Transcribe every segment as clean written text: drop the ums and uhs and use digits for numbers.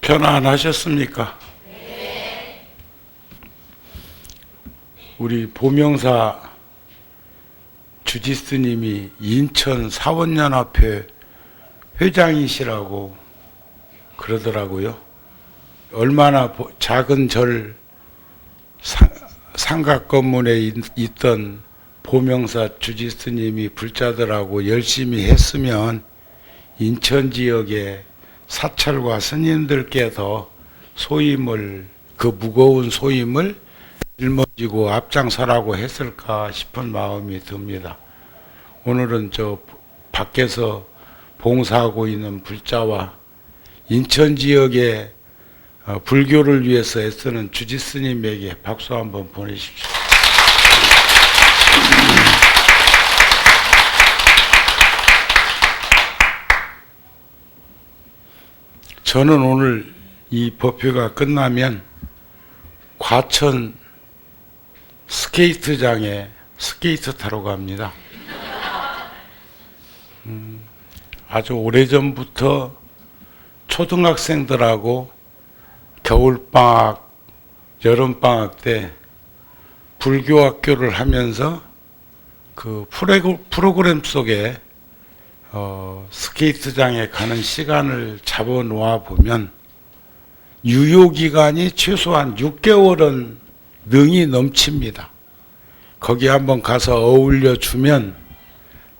편안하셨습니까? 우리 보명사 주지스님이 인천 사원연합회 회장이시라고 그러더라고요. 얼마나 작은 절 삼각 건물에 있던 보명사 주지스님이 불자들하고 열심히 했으면 인천 지역의 사찰과 스님들께서 소임을, 그 무거운 소임을 짊어지고 앞장서라고 했을까 싶은 마음이 듭니다. 오늘은 저 밖에서 봉사하고 있는 불자와 인천 지역의 불교를 위해서 애쓰는 주지스님에게 박수 한번 보내십시오. 저는 오늘 이 법회가 끝나면 과천 스케이트장에 스케이트 타러 갑니다. 아주 오래전부터 초등학생들하고 겨울방학, 여름방학 때 불교학교를 하면서 그 프로그램 속에 스케이트장에 가는 시간을 잡아 놓아 보면 유효기간이 최소한 6개월은 능이 넘칩니다. 거기 한번 가서 어울려 주면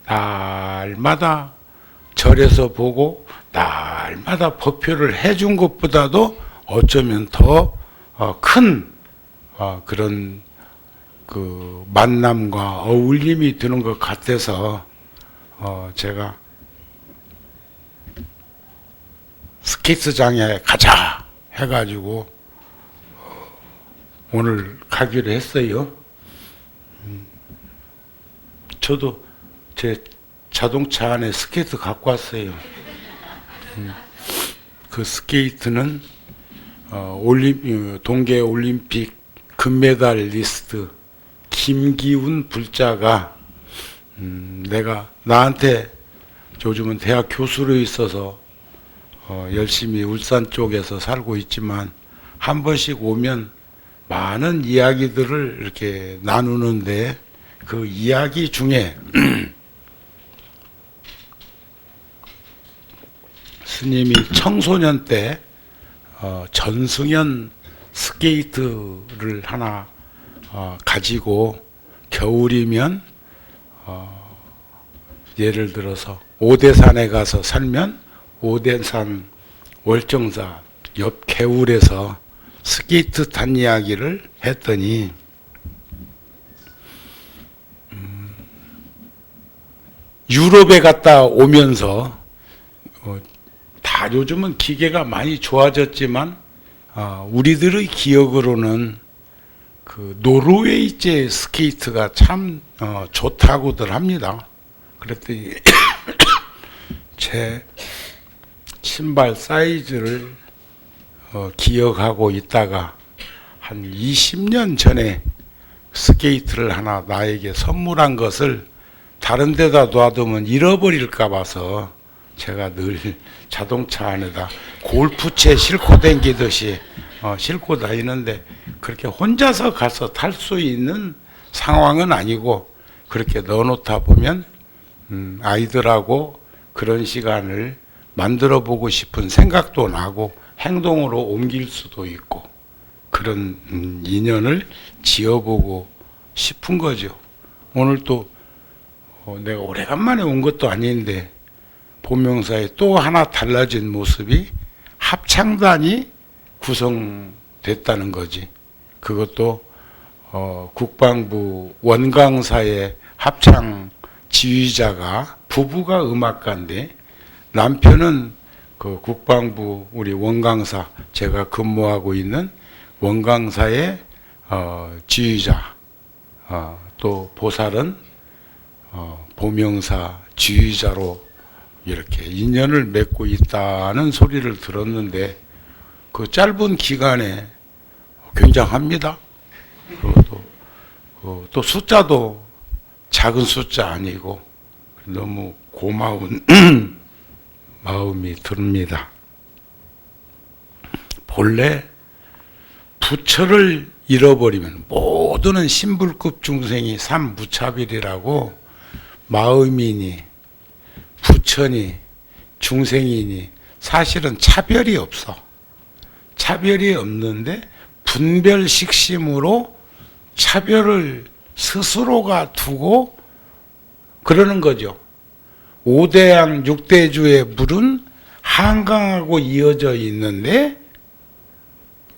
날마다 절에서 보고 날마다 법회를 해준 것보다도 어쩌면 더 큰 그런 그 만남과 어울림이 드는 것 같아서 제가 스케이트장에 가자 해가지고 오늘 가기로 했어요. 저도 제 자동차 안에 스케이트 갖고 왔어요. 그 스케이트는 동계 올림픽 금메달리스트 김기훈 불자가 나한테 요즘은 대학 교수로 있어서 열심히 울산 쪽에서 살고 있지만 한 번씩 오면 많은 이야기들을 이렇게 나누는데 그 이야기 중에 스님이 청소년 때 전승연 스케이트를 하나 가지고 겨울이면 예를 들어서 오대산에 가서 살면 오대산 월정사 옆 개울에서 스케이트 탄 이야기를 했더니 유럽에 갔다 오면서 다 요즘은 기계가 많이 좋아졌지만 우리들의 기억으로는 그 노르웨이제 스케이트가 참 좋다고들 합니다. 그랬더니 제 신발 사이즈를 기억하고 있다가 한 20년 전에 스케이트를 하나 나에게 선물한 것을 다른 데다 놔두면 잃어버릴까 봐서 제가 늘 자동차 안에다 골프채 싣고 다니듯이 싣고 다니는데 그렇게 혼자서 가서 탈 수 있는 상황은 아니고 그렇게 넣어놓다 보면 아이들하고 그런 시간을 만들어 보고 싶은 생각도 나고 행동으로 옮길 수도 있고 그런 인연을 지어보고 싶은 거죠. 오늘 또 내가 오래간만에 온 것도 아닌데 보명사에 또 하나 달라진 모습이 합창단이 구성됐다는 거지. 그것도 국방부 원강사의 합창 지휘자가 부부가 음악가인데 남편은 그 국방부 우리 원강사 제가 근무하고 있는 원강사의 지휘자 또 보살은 보명사 지휘자로 이렇게 인연을 맺고 있다는 소리를 들었는데 그 짧은 기간에 굉장합니다. 또 숫자도 작은 숫자 아니고 너무 고마운 마음이 듭니다. 본래 부처를 잃어버리면 모두는 신불급 중생이 삼무차별이라고 마음이니 부처니 중생이니 사실은 차별이 없어. 차별이 없는데 분별식심으로 차별을 스스로가 두고 그러는 거죠. 5대양 6대주의 물은 한강하고 이어져 있는데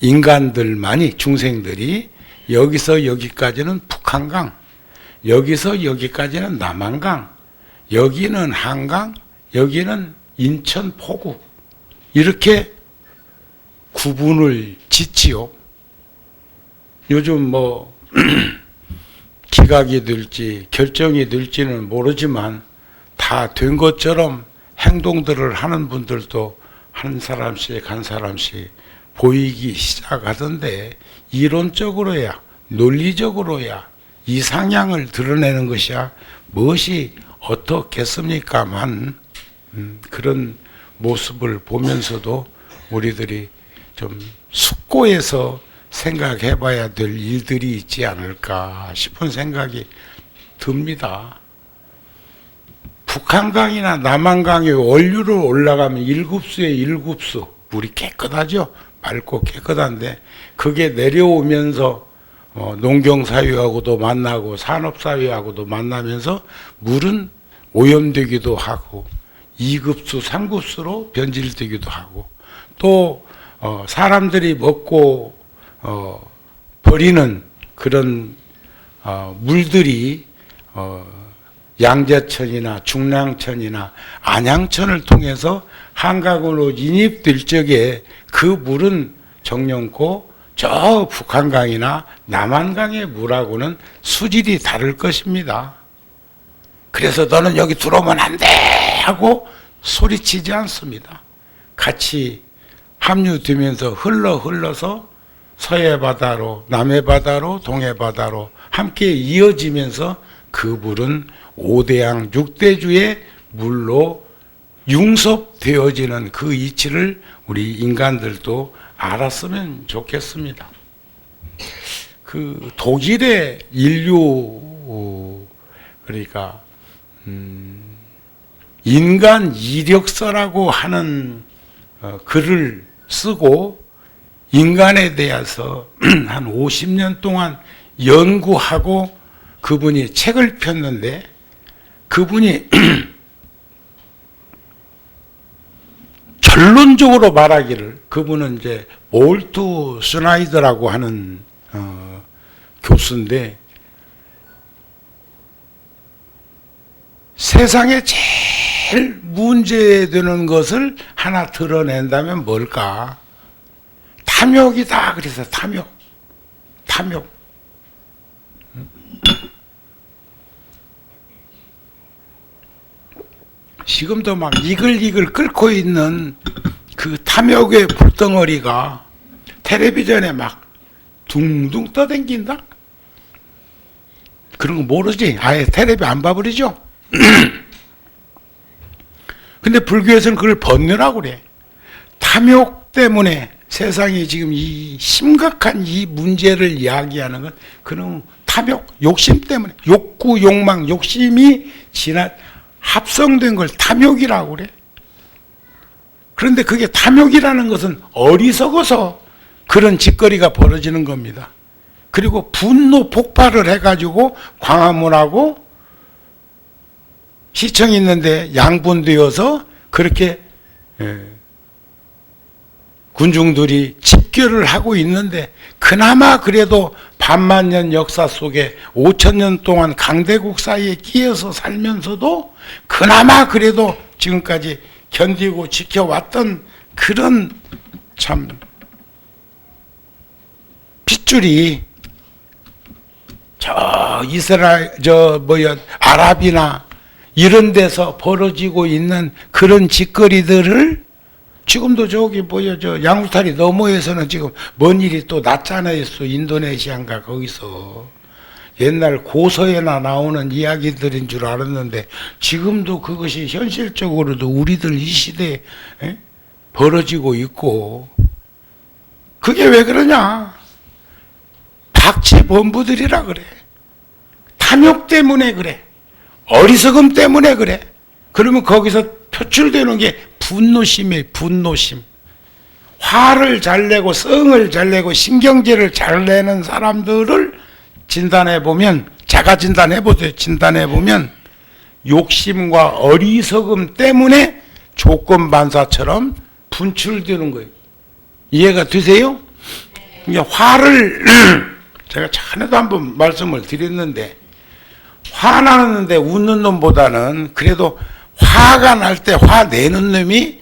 인간들만이 중생들이 여기서 여기까지는 북한강, 여기서 여기까지는 남한강, 여기는 한강, 여기는 인천 포구 이렇게 구분을 짓지요. 요즘 뭐 기각이 될지 결정이 될지는 모르지만 다 된 것처럼 행동들을 하는 분들도 한 사람씩 한 사람씩 보이기 시작하던데 이론적으로야 논리적으로야 이상향을 드러내는 것이야 무엇이 어떻겠습니까만 그런 모습을 보면서도 우리들이 좀 숙고해서 생각해 봐야 될 일들이 있지 않을까 싶은 생각이 듭니다. 북한강이나 남한강에 원류로 올라가면 1급수에 1급수 물이 깨끗하죠. 맑고 깨끗한데 그게 내려오면서 농경사회하고도 만나고 산업사회하고도 만나면서 물은 오염되기도 하고 2급수, 3급수로 변질되기도 하고 또 사람들이 먹고 버리는 그런 물들이 양재천이나 중랑천이나 안양천을 통해서 한강으로 인입될 적에 그 물은 정령코 저 북한강이나 남한강의 물하고는 수질이 다를 것입니다. 그래서 너는 여기 들어오면 안 돼 하고 소리치지 않습니다. 같이 합류되면서 흘러서 서해 바다로 남해 바다로 동해 바다로 함께 이어지면서 그 물은 5대양 6대주의 물로 융섭되어지는 그 이치를 우리 인간들도 알았으면 좋겠습니다. 그 독일의 인류 그러니까 인간 이력서라고 하는 글을 쓰고 인간에 대해서 한 50년 동안 연구하고 그분이 책을 폈는데 그분이 결론적으로 말하기를 그분은 이제 몰트 슈나이더라고 하는 교수인데 세상에 제일 문제되는 것을 하나 드러낸다면 뭘까? 탐욕이다. 그래서 탐욕. 지금도 막 이글이글 끓고 있는 그 탐욕의 불덩어리가 텔레비전에 막 둥둥 떠댕긴다? 그런 거 모르지? 아예 텔레비 안 봐버리죠? 근데 불교에서는 그걸 번뇌라고 그래. 탐욕 때문에 세상이 지금 이 심각한 이 문제를 이야기하는 건 그런 탐욕, 욕심 때문에 욕구, 욕망, 욕심이 합성된 걸 탐욕이라고 그래. 그런데 그게 탐욕이라는 것은 어리석어서 그런 짓거리가 벌어지는 겁니다. 그리고 분노 폭발을 해가지고 광화문하고 시청이 있는데 양분되어서 그렇게 군중들이 집결을 하고 있는데 그나마 그래도 반만년 역사 속에 5,000년 동안 강대국 사이에 끼어서 살면서도 그나마 그래도 지금까지 견디고 지켜왔던 그런 참 핏줄이 저 이스라엘 아랍이나 이런 데서 벌어지고 있는 그런 짓거리들을 지금도 저기 양우탈이 너머에서는 지금 뭔 일이 또 났잖아요. 인도네시아인가 거기서 옛날 고서에나 나오는 이야기들인 줄 알았는데 지금도 그것이 현실적으로도 우리들 이 시대에 벌어지고 있고 그게 왜 그러냐? 박쥐 범부들이라 그래. 탐욕 때문에 그래. 어리석음 때문에 그래. 그러면 거기서 표출되는 게 분노심이에요. 분노심. 화를 잘 내고 성을 잘 내고 신경질을 잘 내는 사람들을 진단해 보면, 자가 진단해 보세요. 진단해 보면 욕심과 어리석음 때문에 조건반사처럼 분출되는 거예요. 이해가 되세요? 이게 화를 제가 전에도 한번 말씀을 드렸는데, 화나는데 웃는 놈보다는 그래도 화가 날 때 화 내는 놈이,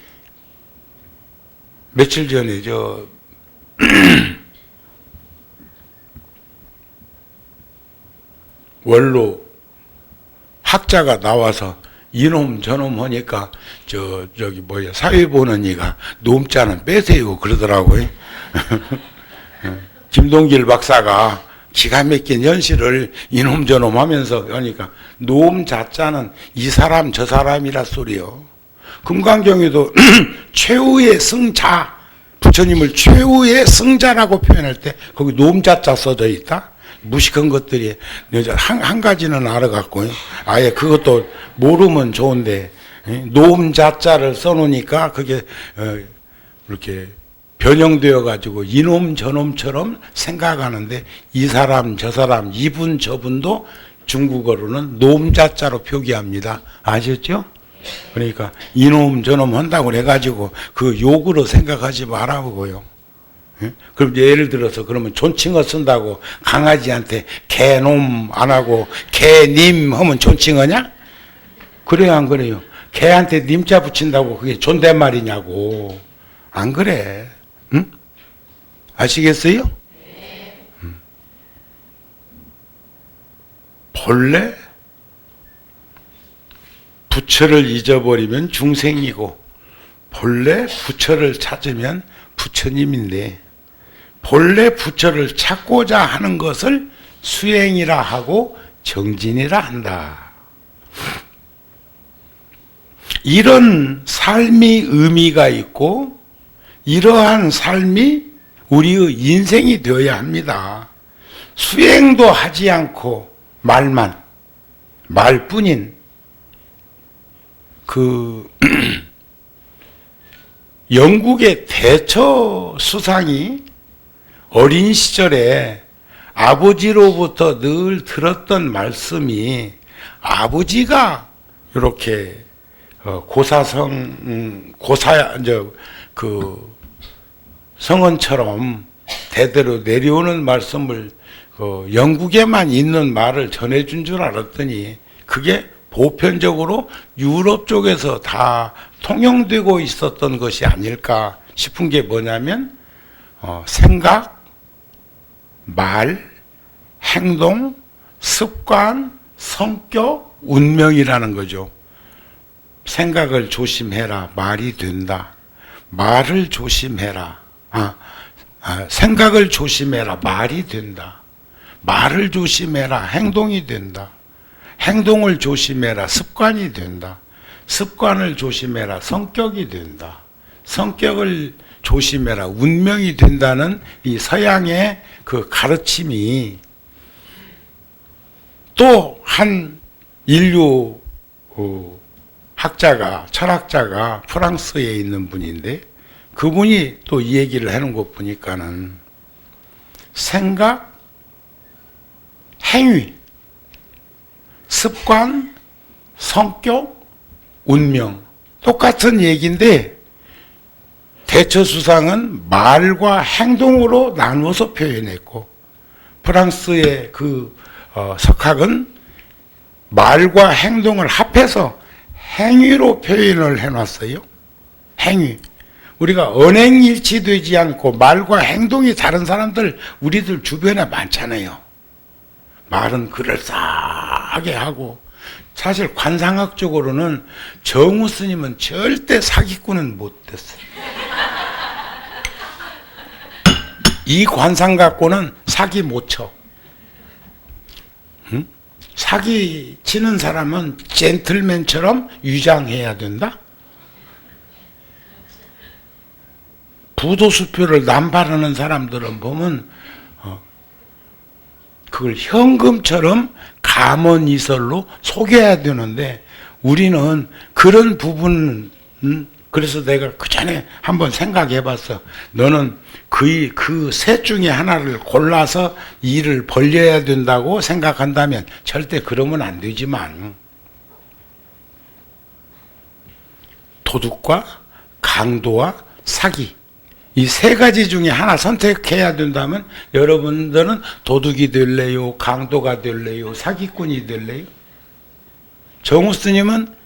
며칠 전에 원로 학자가 나와서 이놈 저놈 하니까 저기 뭐야 사회 보는 이가 놈자는 빼세요 그러더라고요. 김동길 박사가 기가 막힌 현실을 이놈 저놈 하면서 하니까 놈자자는 이 사람 저 사람이라 소리요. 금강경에도 최후의 승자, 부처님을 최후의 승자라고 표현할 때 거기 놈자자 써져 있다. 무식한 것들이 한 가지는 알아갖고 아예 그것도 모르면 좋은데 놈자자를 써놓으니까 그게 이렇게 변형되어 가지고 이놈 저놈처럼 생각하는데, 이 사람 저 사람 이분 저분도 중국어로는 놈자자로 표기합니다. 아셨죠? 그러니까 이놈 저놈 한다고 해가지고 그 욕으로 생각하지 말아보고요. 그럼 예를 들어서 그러면 존칭어 쓴다고 강아지한테 개놈 안 하고 개님 하면 존칭어냐? 그래요 안 그래요? 개한테 님자 붙인다고 그게 존댓말이냐고. 안 그래. 응? 아시겠어요? 본래 부처를 잊어버리면 중생이고, 본래 부처를 찾으면 부처님인데, 본래 부처를 찾고자 하는 것을 수행이라 하고 정진이라 한다. 이런 삶이 의미가 있고, 이러한 삶이 우리의 인생이 되어야 합니다. 수행도 하지 않고 말뿐인 영국의 대처 수상이 어린 시절에 아버지로부터 늘 들었던 말씀이, 아버지가 이렇게 성언처럼 대대로 내려오는 말씀을 영국에만 있는 말을 전해준 줄 알았더니 그게 보편적으로 유럽 쪽에서 다 통용되고 있었던 것이 아닐까 싶은 게 뭐냐면 생각, 말, 행동, 습관, 성격, 운명이라는 거죠. 생각을 조심해라, 말이 된다. 말을 조심해라. 생각을 조심해라, 말이 된다. 말을 조심해라, 행동이 된다. 행동을 조심해라, 습관이 된다. 습관을 조심해라, 성격이 된다. 성격을 조심해라, 운명이 된다는 이 서양의 그 가르침이, 또 한 인류 학자가, 철학자가 프랑스에 있는 분인데, 그분이 또 이 얘기를 해놓은 것 보니까는 생각, 행위, 습관, 성격, 운명, 똑같은 얘기인데 대처수상은 말과 행동으로 나누어서 표현했고, 프랑스의 그 석학은 말과 행동을 합해서 행위로 표현을 해놨어요. 행위. 우리가 언행일치되지 않고 말과 행동이 다른 사람들 우리들 주변에 많잖아요. 말은 그럴싸하게 하고, 사실 관상학적으로는 정우 스님은 절대 사기꾼은 못 됐어요. 이 관상 갖고는 사기 못 쳐. 응? 사기 치는 사람은 젠틀맨처럼 위장해야 된다? 부도수표를 남발하는 사람들은 보면 그걸 현금처럼 감언이설로 속여야 되는데 우리는 그런 부분은 그래서 내가 그 전에 한번 생각해 봤어. 너는 그 셋 중에 하나를 골라서 일을 벌려야 된다고 생각한다면 절대 그러면 안 되지만 도둑과 강도와 사기 이 세 가지 중에 하나 선택해야 된다면 여러분들은 도둑이 될래요? 강도가 될래요? 사기꾼이 될래요? 정우 스님은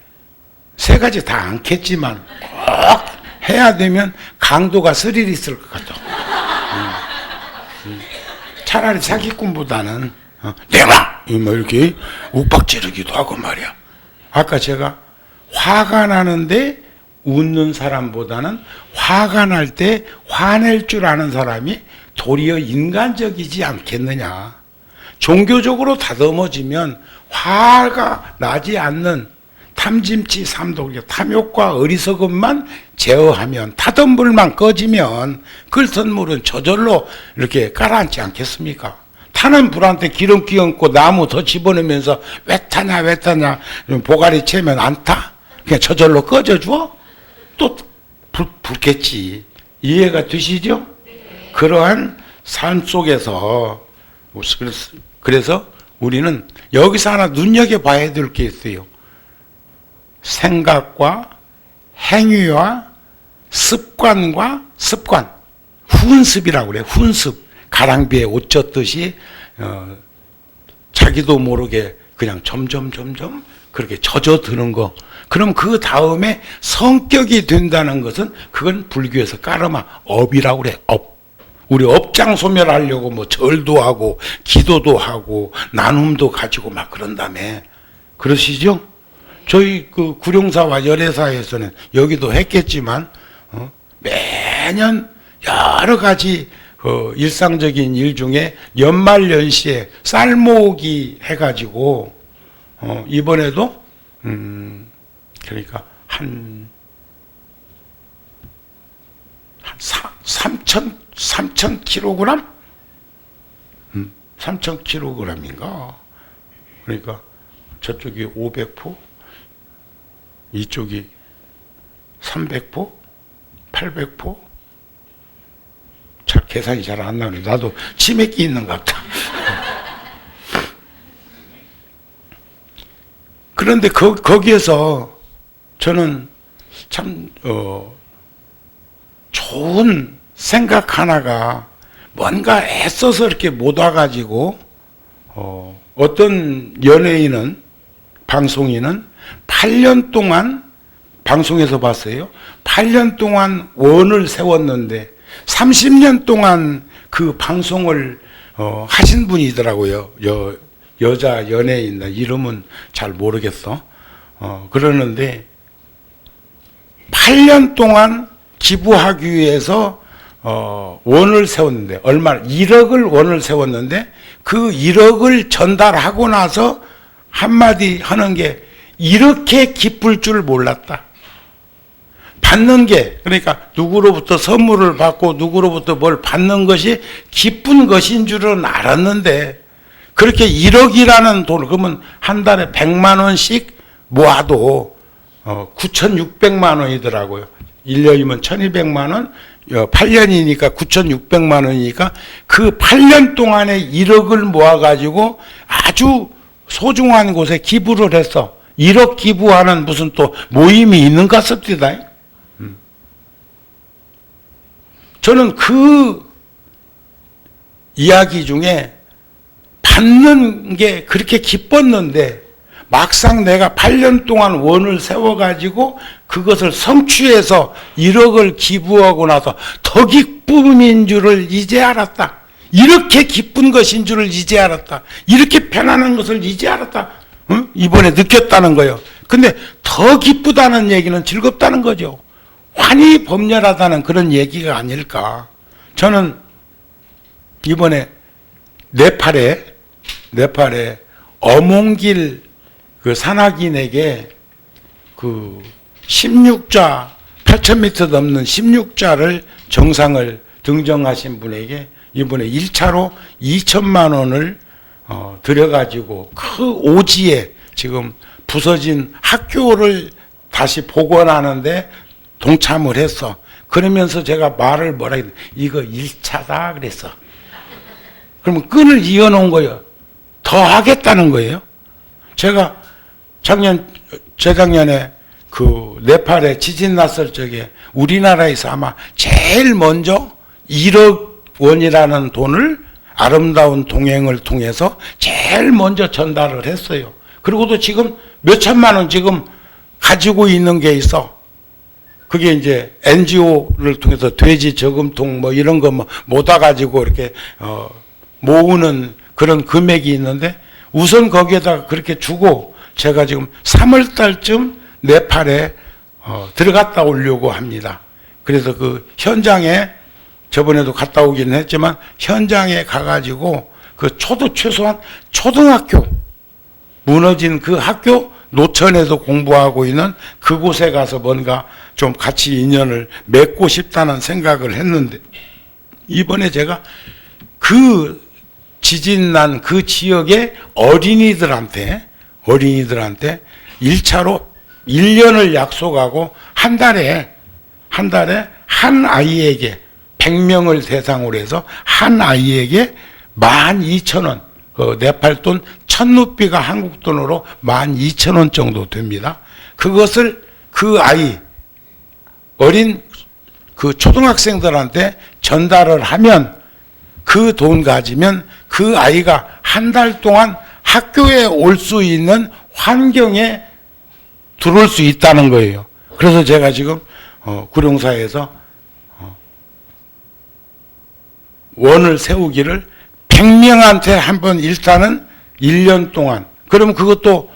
세 가지 다 않겠지만 꼭 해야 되면 강도가 스릴 있을 것 같아. 차라리 사기꾼보다는 내가 뭐 이렇게 욱박지르기도 하고 말이야. 아까 제가 화가 나는데 웃는 사람보다는 화가 날 때 화낼 줄 아는 사람이 도리어 인간적이지 않겠느냐. 종교적으로 다듬어지면 화가 나지 않는 탐짐치 삼독, 탐욕과 어리석음만 제어하면 타던불만 꺼지면 글선물은 저절로 이렇게 가라앉지 않겠습니까? 타는 불한테 기름 끼얹고 나무 더 집어넣으면서 왜 타냐 보가리 채면 안 타? 그냥 저절로 꺼져줘? 또 불겠지. 이해가 되시죠? 그러한 삶 속에서 그래서 우리는 여기서 하나 눈여겨봐야 될 게 있어요. 생각과 행위와 습관과 습관, 훈습이라고 그래요. 훈습. 가랑비에 옷 젖듯이 자기도 모르게 그냥 점점 그렇게 젖어드는 거. 그럼 그 다음에 성격이 된다는 것은 그건 불교에서 까르마, 업이라고 그래. 업. 우리 업장 소멸하려고 뭐 절도 하고 기도도 하고 나눔도 가지고 막 그런다며. 그러시죠? 저희 그 구룡사와 열애사에서는 여기도 했겠지만 매년 여러 가지 일상적인 일 중에 연말연시에 쌀 모으기 해가지고 이번에도 그러니까 한 3,000kg? 3,000kg인가? 그러니까 저쪽이 500포, 이쪽이 300포, 800포. 잘 계산이 잘 안 나오네. 나도 치맥기 있는 것 같다. 그런데 거기에서 저는 참 좋은 생각 하나가 뭔가 애써서 이렇게 못 와가지고 어떤 연예인은 방송인은 8년 동안 방송에서 봤어요. 8년 동안 원을 세웠는데 30년 동안 그 방송을 하신 분이더라고요. 여자 연예인, 이름은 잘 모르겠어. 그러는데 8년 동안 기부하기 위해서 원을 세웠는데 얼마 1억을 원을 세웠는데 그 1억을 전달하고 나서 한마디 하는 게 이렇게 기쁠 줄 몰랐다. 받는 게 그러니까 누구로부터 선물을 받고 누구로부터 뭘 받는 것이 기쁜 것인 줄은 알았는데 그렇게 1억이라는 돈 그러면 한 달에 100만 원씩 모아도 9,600만 원이더라고요. 1년이면 1,200만 원, 8년이니까 9,600만 원이니까 그 8년 동안에 1억을 모아가지고 아주 소중한 곳에 기부를 했어. 1억 기부하는 무슨 또 모임이 있는가 씁디다. 저는 그 이야기 중에 받는 게 그렇게 기뻤는데 막상 내가 8년 동안 원을 세워가지고 그것을 성취해서 1억을 기부하고 나서 더 기쁨인 줄을 이제 알았다. 이렇게 기쁜 것인 줄을 이제 알았다. 이렇게 편안한 것을 이제 알았다. 응? 이번에 느꼈다는 거예요. 근데 더 기쁘다는 얘기는 즐겁다는 거죠. 환히 법렬하다는 그런 얘기가 아닐까. 저는 이번에 네팔에 어몽길 그 산악인에게 그 16좌 8,000m 넘는 16자를 정상을 등정하신 분에게 이번에 1차로 2천만 원을 들여가지고 그 오지에 지금 부서진 학교를 다시 복원하는데 동참을 했어. 그러면서 제가 말을 뭐라 했는데 이거 1차다 그랬어. 그러면 끈을 이어놓은 거예요. 더 하겠다는 거예요. 제가 재작년에 그 네팔에 지진 났을 적에 우리나라에서 아마 제일 먼저 1억 원이라는 돈을 아름다운 동행을 통해서 제일 먼저 전달을 했어요. 그리고도 지금 몇 천만 원 지금 가지고 있는 게 있어. 그게 이제 NGO를 통해서 돼지 저금통 뭐 이런 거 뭐 모아 가지고 이렇게 모으는 그런 금액이 있는데 우선 거기에다가 그렇게 주고 제가 지금 3월 달쯤 네팔에 들어갔다 오려고 합니다. 그래서 그 현장에 저번에도 갔다 오긴 했지만 현장에 가가지고 그 최소한 초등학교 무너진 그 학교 노천에서 공부하고 있는 그곳에 가서 뭔가 좀 같이 인연을 맺고 싶다는 생각을 했는데 이번에 제가 그 지진 난 그 지역의 어린이들한테 1차로 1년을 약속하고 한 달에 한 아이에게 100명을 대상으로 해서 한 아이에게 12,000원, 그 네팔 돈 1,000루피가 한국 돈으로 12,000원 정도 됩니다. 그것을 그 아이, 어린 그 초등학생들한테 전달을 하면 그 돈 가지면 그 아이가 한 달 동안 학교에 올 수 있는 환경에 들어올 수 있다는 거예요. 그래서 제가 지금 구룡사에서 원을 세우기를 100명한테 한번 일단은 1년 동안 그러면 그것도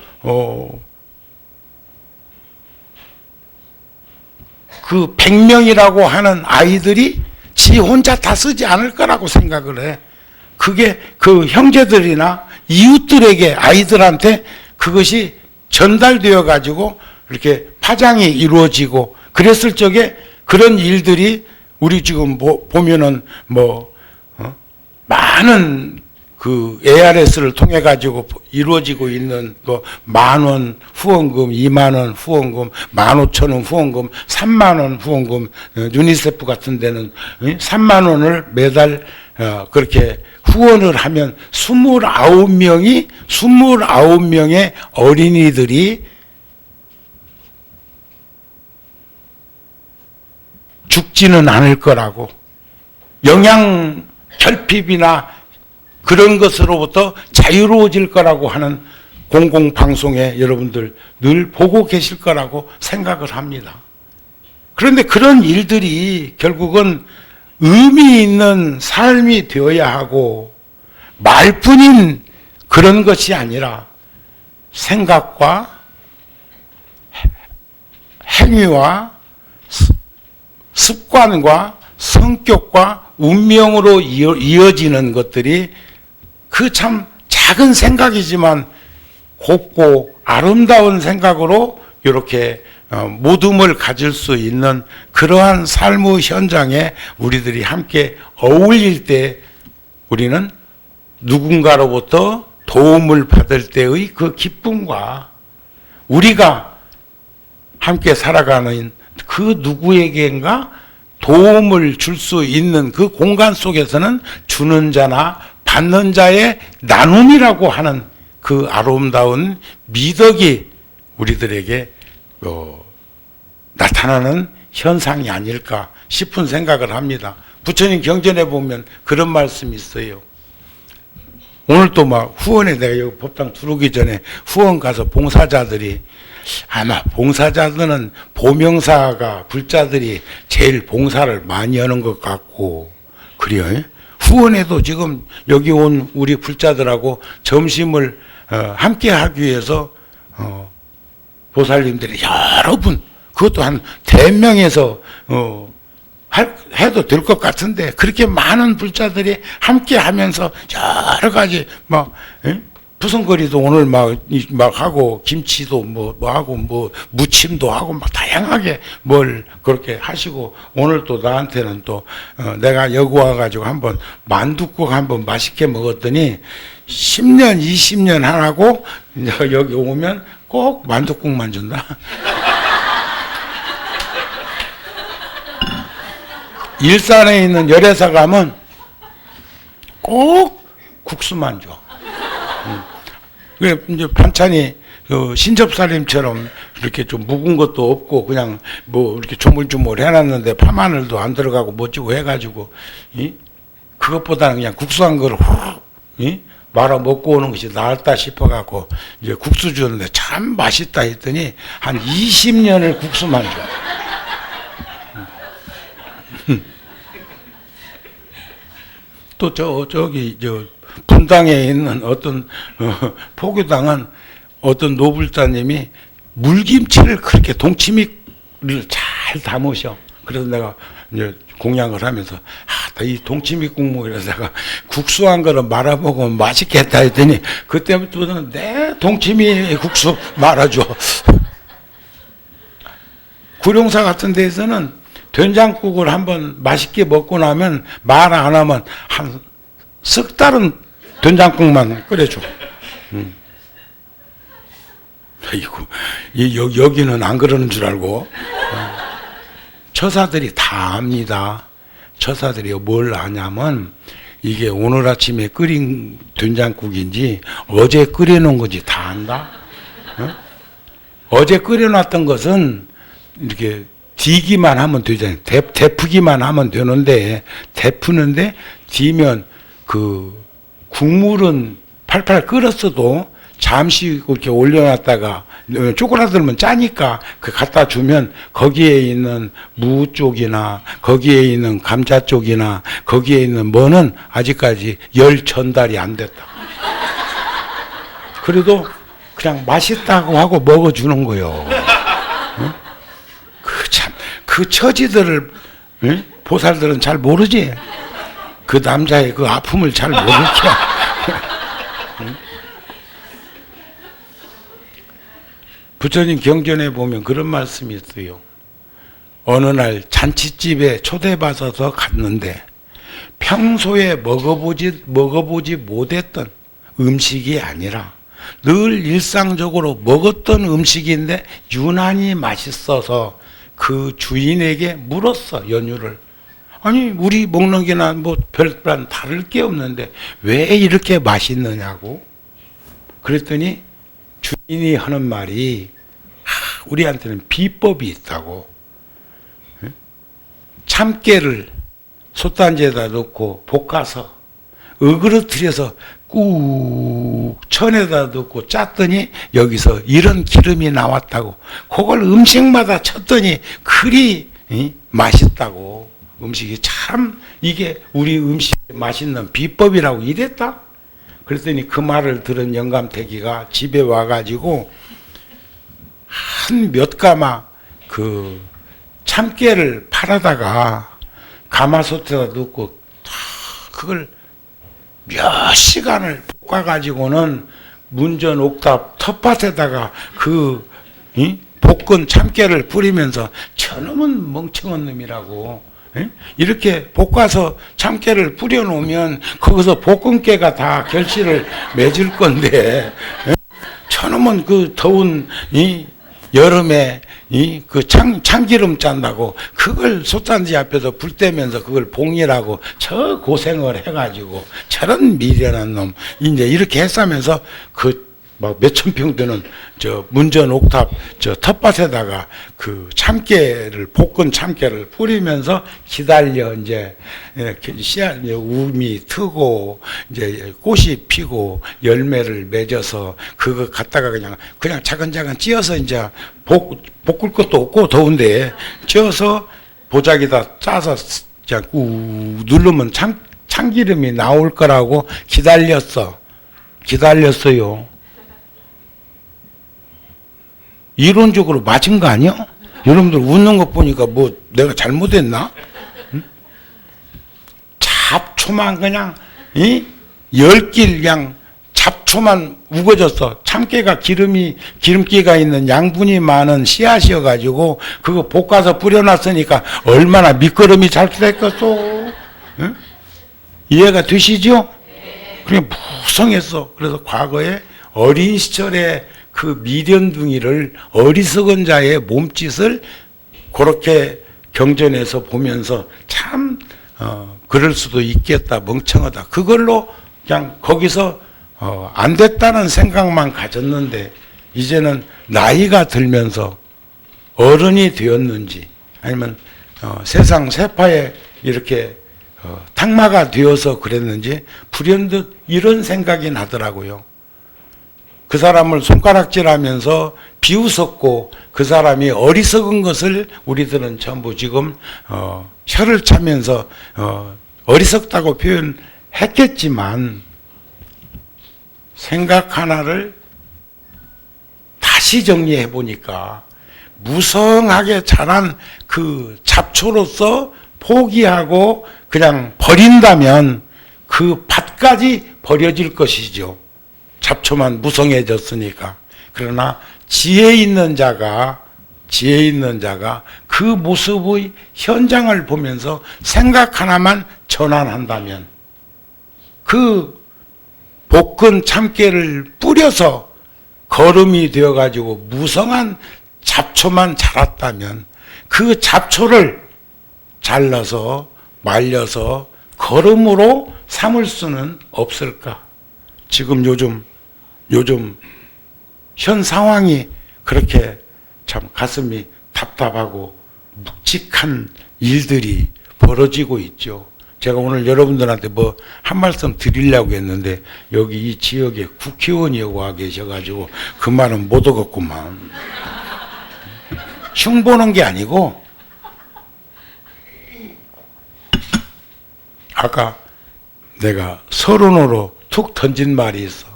그 100명이라고 하는 아이들이 지 혼자 다 쓰지 않을 거라고 생각을 해. 그게 그 형제들이나 이웃들에게 아이들한테 그것이 전달되어 가지고 이렇게 파장이 이루어지고 그랬을 적에 그런 일들이 우리 지금 보면은 많은 그 ARS를 통해 가지고 이루어지고 있는 그 10,000원 후원금, 20,000원 후원금, 15,000원 후원금, 30,000원 후원금, 유니세프 같은 데는 30,000원을 매달 그렇게 후원을 하면 29명의 어린이들이 죽지는 않을 거라고 영양 결핍이나 그런 것으로부터 자유로워질 거라고 하는 공공방송에 여러분들 늘 보고 계실 거라고 생각을 합니다. 그런데 그런 일들이 결국은 의미 있는 삶이 되어야 하고 말뿐인 그런 것이 아니라 생각과 행위와 습관과 성격과 운명으로 이어지는 것들이 그 참 작은 생각이지만 곱고 아름다운 생각으로 이렇게 모둠을 가질 수 있는 그러한 삶의 현장에 우리들이 함께 어울릴 때 우리는 누군가로부터 도움을 받을 때의 그 기쁨과 우리가 함께 살아가는 그 누구에게인가 도움을 줄 수 있는 그 공간 속에서는 주는 자나 받는 자의 나눔이라고 하는 그 아름다운 미덕이 우리들에게 나타나는 현상이 아닐까 싶은 생각을 합니다. 부처님 경전에 보면 그런 말씀이 있어요. 오늘 또 막 후원에 내가 여기 법당 들어오기 전에 후원 가서 봉사자들이 아마 봉사자들은 보명사가 불자들이 제일 봉사를 많이 하는 것 같고 그래요. 후원에도 지금 여기 온 우리 불자들하고 점심을 함께 하기 위해서 보살님들이 여러 분 그것도 한 대명에서 해도 될 것 같은데 그렇게 많은 불자들이 함께 하면서 여러 가지 푸성거리도 오늘 막 하고, 김치도 뭐 하고, 무침도 하고, 막 다양하게 뭘 그렇게 하시고, 오늘 또 나한테는 또, 내가 여기 와가지고 한번 만둣국 한번 맛있게 먹었더니, 10년, 20년 하라고, 내가 여기 오면 꼭 만둣국만 준다. 일산에 있는 열애사 가면 꼭 국수만 줘. 이제 반찬이 신접살림처럼 이렇게 좀 묵은 것도 없고 그냥 뭐 이렇게 조물조물 해놨는데 파마늘도 안 들어가고 멋지고 해가지고 그것보다는 그냥 국수 한 그릇 말아 먹고 오는 것이 나을다 싶어갖고 이제 국수 주는데 참 맛있다 했더니 한 20년을 국수만 줘. 또 저기 분당에 있는 어떤 포교당은 어떤 노불자님이 물김치를 그렇게 동치미를 잘 담으셔. 그래서 내가 이제 공양을 하면서 이 동치미 국물에다가 국수 한 그릇 말아 먹으면 맛있겠다 했더니 그때부터는 내 동치미 국수 말아줘. 구룡사 같은 데에서는 된장국을 한번 맛있게 먹고 나면 말 안 하면 한 석 달은 된장국만 끓여줘. 아이고, 여기는 안 그러는 줄 알고. 처사들이 다 압니다. 처사들이 뭘 아냐면 이게 오늘 아침에 끓인 된장국인지 어제 끓여놓은 건지 다 안다. 어제 끓여놨던 것은 이렇게 디기만 하면 되잖아요. 데프기만 하면 되는데, 데프는데, 디면 그 국물은 팔팔 끓었어도 잠시 이렇게 올려놨다가 쪼그라들면 짜니까 그 갖다 주면 거기에 있는 무 쪽이나 거기에 있는 감자 쪽이나 거기에 있는 뭐는 아직까지 열 전달이 안 됐다. 그래도 그냥 맛있다고 하고 먹어주는 거요. 응? 그 처지들을 보살들은 잘 모르지. 그 남자의 그 아픔을 잘 모르게. 부처님 경전에 보면 그런 말씀이 있어요. 어느 날 잔치집에 초대받아서 갔는데 평소에 먹어보지 못했던 음식이 아니라 늘 일상적으로 먹었던 음식인데 유난히 맛있어서 그 주인에게 물었어, 연유를. 아니, 우리 먹는 게나 뭐 별반 다를 게 없는데 왜 이렇게 맛있느냐고. 그랬더니 주인이 하는 말이 우리한테는 비법이 있다고. 참깨를 솥단지에다 넣고 볶아서 어그러뜨려서 꾹 천에다 넣고 짰더니 여기서 이런 기름이 나왔다고. 그걸 음식마다 쳤더니 그리 맛있다고. 음식이 참 이게 우리 음식의 맛있는 비법이라고 이랬다. 그랬더니 그 말을 들은 영감태기가 집에 와가지고 한 몇 가마 그 참깨를 팔아다가 가마솥에다 넣고 그걸 몇 시간을 볶아가지고는 문전 옥탑 텃밭에다가 그 볶은 참깨를 뿌리면서 저놈은 멍청한 놈이라고. 이렇게 볶아서 참깨를 뿌려놓으면 거기서 볶은깨가 다 결실을 맺을 건데 저놈은 그 더운 여름에 그 참기름 짠다고 그걸 솥단지 앞에서 불 떼면서 그걸 봉이라고 저 고생을 해가지고 저런 미련한 놈 이제 이렇게 했으면서 그 막 몇천 평 되는 저 문전 옥탑 저 텃밭에다가 그 참깨를 볶은 참깨를 뿌리면서 기다려 이제 씨앗 우미 트고 이제 꽃이 피고 열매를 맺어서 그거 갖다가 그냥 차근차근 찧어서 이제 볶을 것도 없고 더운데 찧어서 보자기다 짜서 그냥 꾹 누르면 참기름이 나올 거라고 기다렸어요. 이론적으로 맞은 거 아니야? 여러분들 웃는 거 보니까 뭐 내가 잘못했나? 응? 잡초만 그냥 10길 그냥 잡초만 우거졌어. 참깨가 기름기가 있는 양분이 많은 씨앗이어가지고 그거 볶아서 뿌려놨으니까 얼마나 미끄럼이 잘 됐겠어. 응? 이해가 되시죠? 그게 무성했어. 그래서 과거에 어린 시절에 그 미련둥이를 어리석은 자의 몸짓을 그렇게 경전에서 보면서 참 그럴 수도 있겠다, 멍청하다. 그걸로 그냥 거기서 안 됐다는 생각만 가졌는데 이제는 나이가 들면서 어른이 되었는지 아니면 세상 세파에 이렇게 탁마가 되어서 그랬는지 불현듯 이런 생각이 나더라고요. 그 사람을 손가락질하면서 비웃었고 그 사람이 어리석은 것을 우리들은 전부 지금 혀를 차면서 어리석다고 표현했겠지만 생각 하나를 다시 정리해 보니까 무성하게 자란 그 잡초로서 포기하고 그냥 버린다면 그 밭까지 버려질 것이죠. 잡초만 무성해졌으니까. 그러나 지혜 있는 자가 그 모습의 현장을 보면서 생각 하나만 전환한다면 그 볶은 참깨를 뿌려서 거름이 되어가지고 무성한 잡초만 자랐다면 그 잡초를 잘라서 말려서 거름으로 삼을 수는 없을까? 지금 요즘 현 상황이 그렇게 참 가슴이 답답하고 묵직한 일들이 벌어지고 있죠. 제가 오늘 여러분들한테 뭐 한 말씀 드리려고 했는데 여기 이 지역에 국회의원이 와 계셔가지고 그 말은 못 얻었구만. 흉보는 게 아니고 아까 내가 서론으로 툭 던진 말이 있어.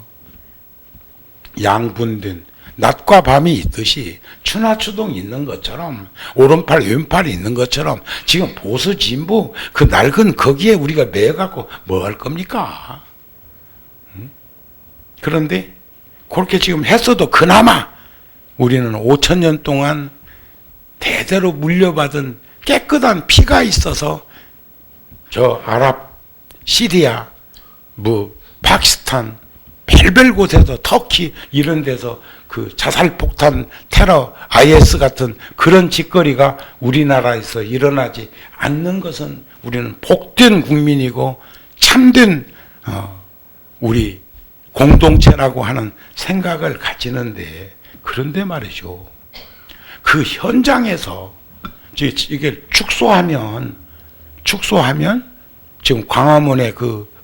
양분된 낮과 밤이 있듯이 추나추동이 있는 것처럼 오른팔 왼팔이 있는 것처럼 지금 보수 진보 그 낡은 거기에 우리가 매여갖고 뭐 할 겁니까? 그런데 그렇게 지금 했어도 그나마 우리는 5,000년 동안 대대로 물려받은 깨끗한 피가 있어서 저 아랍, 시리아, 뭐 파키스탄 별별 곳에서 터키 이런 데서 그 자살폭탄 테러 IS 같은 그런 짓거리가 우리나라에서 일어나지 않는 것은 우리는 복된 국민이고 참된 우리 공동체라고 하는 생각을 가지는데 그런데 말이죠. 그 현장에서 이게 축소하면 지금 광화문에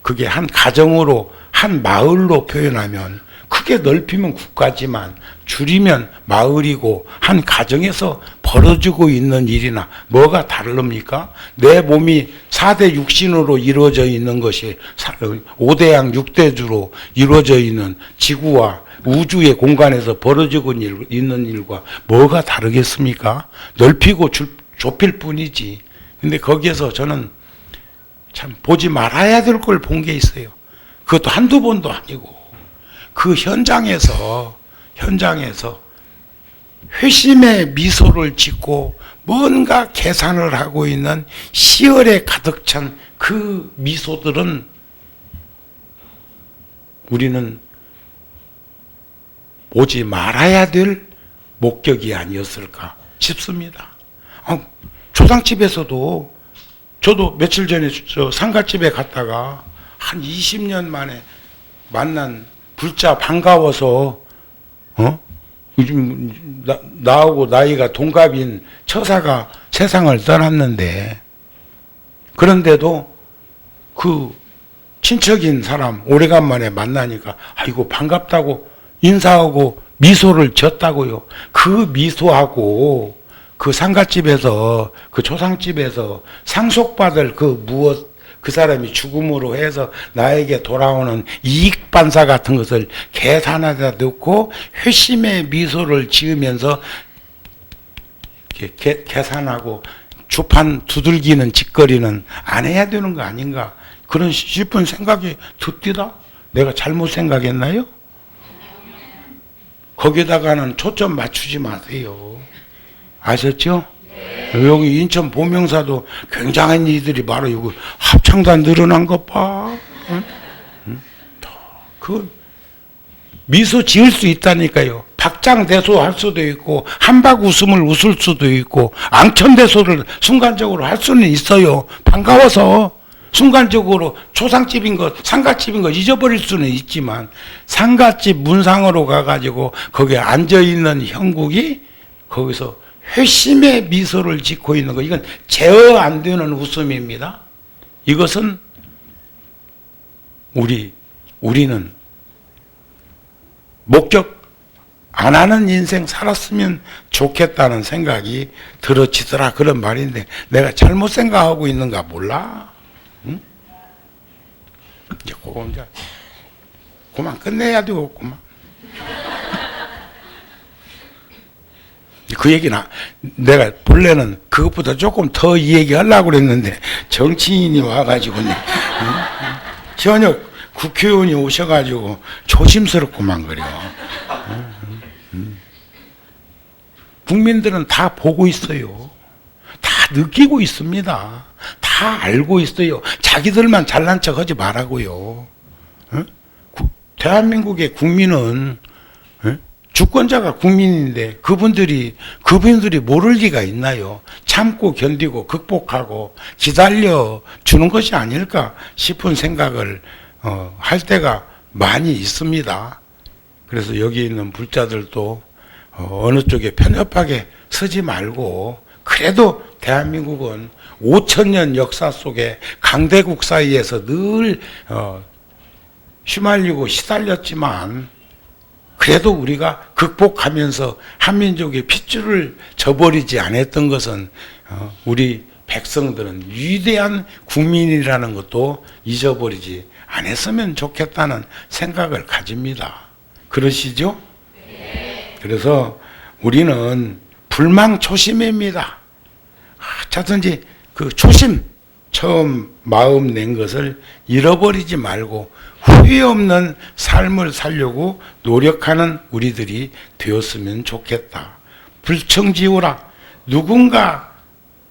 그게 한 가정으로 한 마을로 표현하면 크게 넓히면 국가지만 줄이면 마을이고 한 가정에서 벌어지고 있는 일이나 뭐가 다릅니까? 내 몸이 4대 육신으로 이루어져 있는 것이 5대양 6대주로 이루어져 있는 지구와 우주의 공간에서 벌어지고 있는 일과 뭐가 다르겠습니까? 넓히고 좁힐 뿐이지. 근데 거기에서 저는 참 보지 말아야 될 걸 본 게 있어요. 그것도 한두 번도 아니고 그 현장에서 회심의 미소를 짓고 뭔가 계산을 하고 있는 시열에 가득 찬 그 미소들은 우리는 보지 말아야 될 목격이 아니었을까 싶습니다. 조상집에서도 저도 며칠 전에 저 상가집에 갔다가 한 20년 만에 만난 불자 반가워서 요즘 나하고 나이가 동갑인 처사가 세상을 떠났는데 그런데도 그 친척인 사람 오래간만에 만나니까 아이고 반갑다고 인사하고 미소를 지었다고요. 그 미소하고 그 상가집에서 그 조상집에서 상속받을 그 무엇 그 사람이 죽음으로 해서 나에게 돌아오는 이익 반사 같은 것을 계산하다 놓고 회심의 미소를 지으면서 계산하고 주판 두들기는 짓거리는 안 해야 되는 거 아닌가 그런 싶은 생각이 듭디다. 내가 잘못 생각했나요? 거기다가는 초점 맞추지 마세요. 아셨죠? 여기 인천 보명사도 굉장한 이들이 바로 여기 합창단 늘어난 것 봐. 응? 응? 그 미소 지을 수 있다니까요. 박장대소 할 수도 있고 한박 웃음을 웃을 수도 있고 앙천대소를 순간적으로 할 수는 있어요. 반가워서 순간적으로 초상집인 것, 상가집인 것 잊어버릴 수는 있지만 상가집 문상으로 가가지고 거기에 앉아있는 형국이 거기서 회심의 미소를 짓고 있는 거, 이건 제어 안 되는 웃음입니다. 이것은 우리는 목적 안 하는 인생 살았으면 좋겠다는 생각이 들어지더라, 그런 말인데 내가 잘못 생각하고 있는가 몰라. 응? 이제 그만 끝내야 되겠구만. 그 얘기는 내가 본래는 그것보다 조금 더 이 얘기 하려고 그랬는데 정치인이 와가지고 저녁 국회의원이 오셔가지고 조심스럽고만 그래요. 국민들은 다 보고 있어요. 다 느끼고 있습니다. 다 알고 있어요. 자기들만 잘난 척 하지 말라고요. 대한민국의 국민은 주권자가 국민인데 그분들이 모를 리가 있나요? 참고 견디고 극복하고 기다려 주는 것이 아닐까 싶은 생각을 할 때가 많이 있습니다. 그래서 여기 있는 불자들도 어느 쪽에 편협하게 서지 말고, 그래도 대한민국은 5,000년 역사 속에 강대국 사이에서 늘 휘말리고 시달렸지만 그래도 우리가 극복하면서 한민족의 핏줄을 저버리지 않았던 것은 우리 백성들은 위대한 국민이라는 것도 잊어버리지 않았으면 좋겠다는 생각을 가집니다. 그러시죠? 네. 그래서 우리는 불망초심입니다. 자든지 그 초심, 처음 마음 낸 것을 잃어버리지 말고 후회 없는 삶을 살려고 노력하는 우리들이 되었으면 좋겠다. 불청지우라. 누군가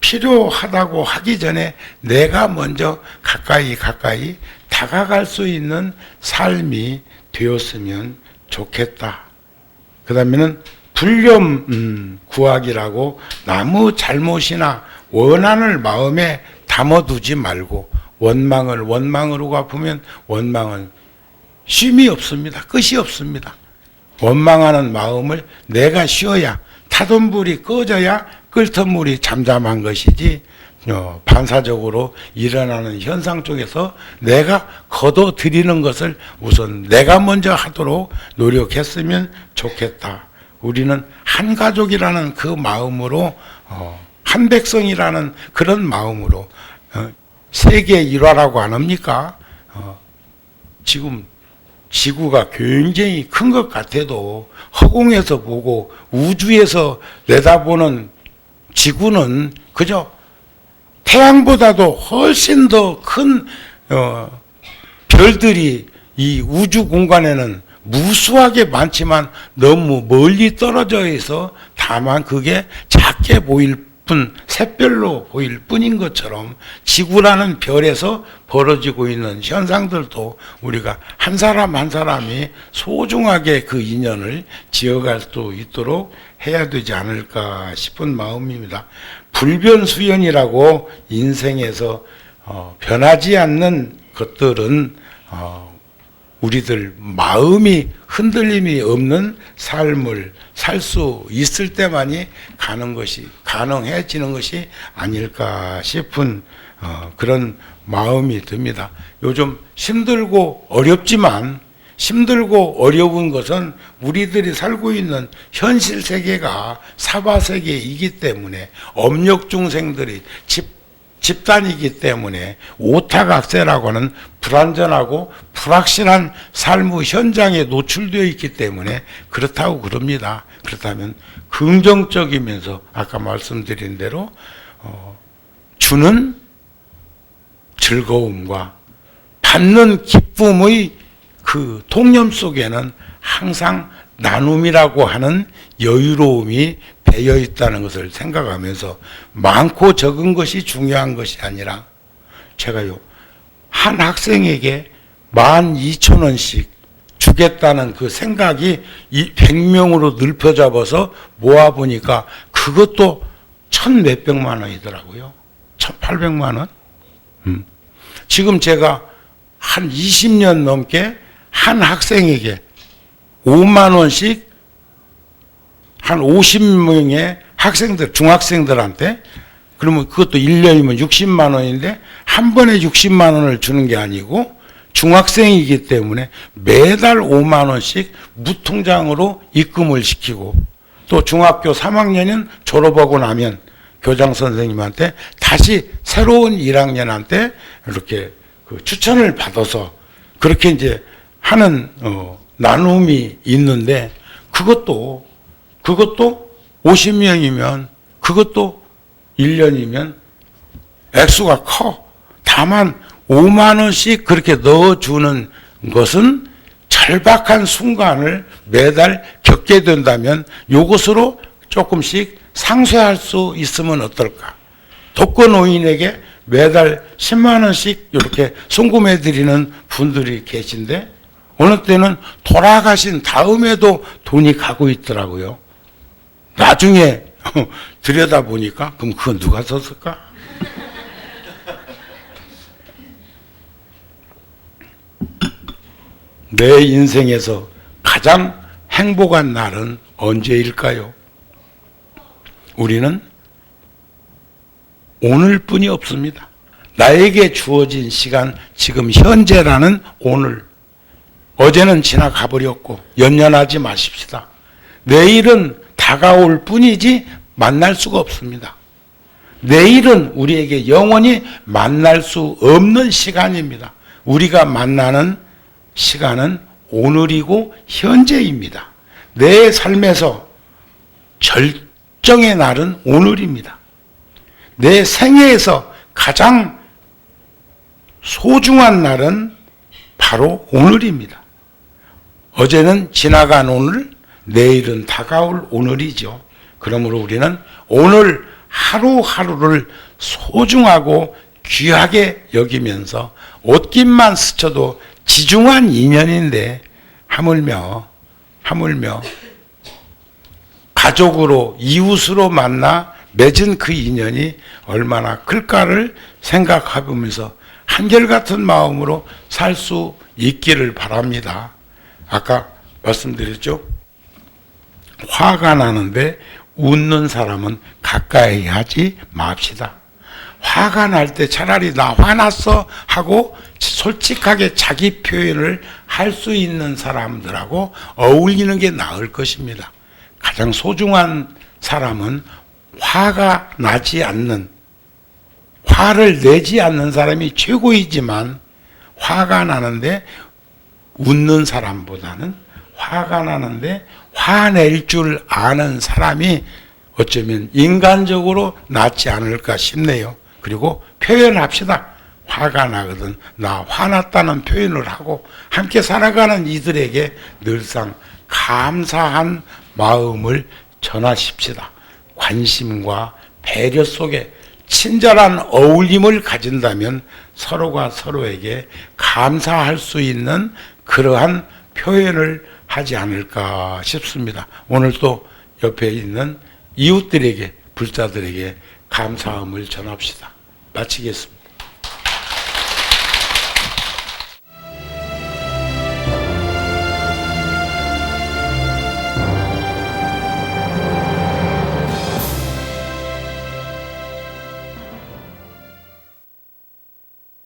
필요하다고 하기 전에 내가 먼저 가까이 다가갈 수 있는 삶이 되었으면 좋겠다. 그 다음에는 불념 구하기라고 남의 잘못이나 원한을 마음에 담아두지 말고 원망을 원망으로 갚으면 원망은 쉼이 없습니다. 끝이 없습니다. 원망하는 마음을 내가 쉬어야, 타던 불이 꺼져야 끓던 물이 잠잠한 것이지 반사적으로 일어나는 현상 쪽에서 내가 거둬들이는 것을 우선 내가 먼저 하도록 노력했으면 좋겠다. 우리는 한 가족이라는 그 마음으로 한 백성이라는 그런 마음으로 세계 일화라고 안 합니까? 지금 지구가 굉장히 큰 것 같아도 허공에서 보고 우주에서 내다보는 지구는 그저 태양보다도 훨씬 더 큰 별들이 이 우주 공간에는 무수하게 많지만 너무 멀리 떨어져 있어 다만 그게 작게 보일 뿐, 샛별로 보일 뿐인 것처럼 지구라는 별에서 벌어지고 있는 현상들도 우리가 한 사람 한 사람이 소중하게 그 인연을 지어갈 수 있도록 해야 되지 않을까 싶은 마음입니다. 불변수연이라고 인생에서 변하지 않는 것들은 우리들 마음이 흔들림이 없는 삶을 살 수 있을 때만이 가능해지는 것이 아닐까 싶은 그런 마음이 듭니다. 요즘 힘들고 어렵지만 힘들고 어려운 것은 우리들이 살고 있는 현실 세계가 사바 세계이기 때문에 업력 중생들이 집단이기 때문에 오타각세라고 하는 불안전하고 불확실한 삶의 현장에 노출되어 있기 때문에 그렇다고 그럽니다. 그렇다면 긍정적이면서 아까 말씀드린 대로 주는 즐거움과 받는 기쁨의 그 통념 속에는 항상 나눔이라고 하는 여유로움이 배어 있다는 것을 생각하면서 많고 적은 것이 중요한 것이 아니라 제가요, 한 학생에게 12,000원씩 주겠다는 그 생각이 이 100명으로 넓혀 잡아서 모아보니까 그것도 1,000몇백만 원이더라고요. 1,800만 원? 지금 제가 한 20년 넘게 한 학생에게 5만 원씩 한 50명의 학생들, 중학생들한테, 그러면 그것도 1년이면 60만 원인데 한 번에 60만 원을 주는 게 아니고 중학생이기 때문에 매달 5만 원씩 무통장으로 입금을 시키고, 또 중학교 3학년은 졸업하고 나면 교장 선생님한테 다시 새로운 1학년한테 이렇게 그 추천을 받아서 그렇게 이제 하는 나눔이 있는데, 그것도 50명이면 그것도 1년이면 액수가 커. 다만 5만 원씩 그렇게 넣어주는 것은 절박한 순간을 매달 겪게 된다면 이것으로 조금씩 상쇄할 수 있으면 어떨까. 독거노인에게 매달 10만 원씩 이렇게 송금해 드리는 분들이 계신데 어느 때는 돌아가신 다음에도 돈이 가고 있더라고요. 나중에 들여다보니까 그럼 그건 누가 썼을까? 내 인생에서 가장 행복한 날은 언제일까요? 우리는 오늘뿐이 없습니다. 나에게 주어진 시간, 지금 현재라는 오늘. 어제는 지나가 버렸고 연연하지 마십시다. 내일은 다가올 뿐이지 만날 수가 없습니다. 내일은 우리에게 영원히 만날 수 없는 시간입니다. 우리가 만나는 시간은 오늘이고 현재입니다. 내 삶에서 절정의 날은 오늘입니다. 내 생애에서 가장 소중한 날은 바로 오늘입니다. 어제는 지나간 오늘, 내일은 다가올 오늘이죠. 그러므로 우리는 오늘 하루하루를 소중하고 귀하게 여기면서 옷깃만 스쳐도 지중한 인연인데 하물며 가족으로 이웃으로 만나 맺은 그 인연이 얼마나 클까를 생각해보면서 한결같은 마음으로 살 수 있기를 바랍니다. 아까 말씀드렸죠? 화가 나는데 웃는 사람은 가까이 하지 맙시다. 화가 날 때 차라리 나 화났어 하고 솔직하게 자기 표현을 할 수 있는 사람들하고 어울리는 게 나을 것입니다. 가장 소중한 사람은 화가 나지 않는, 화를 내지 않는 사람이 최고이지만 화가 나는데 웃는 사람보다는 화가 나는데 화낼 줄 아는 사람이 어쩌면 인간적으로 낫지 않을까 싶네요. 그리고 표현합시다. 화가 나거든 나 화났다는 표현을 하고 함께 살아가는 이들에게 늘상 감사한 마음을 전하십시다. 관심과 배려 속에 친절한 어울림을 가진다면 서로가 서로에게 감사할 수 있는 그러한 표현을 하지 않을까 싶습니다. 오늘 또 옆에 있는 이웃들에게, 불자들에게 감사함을 전합시다. 마치겠습니다.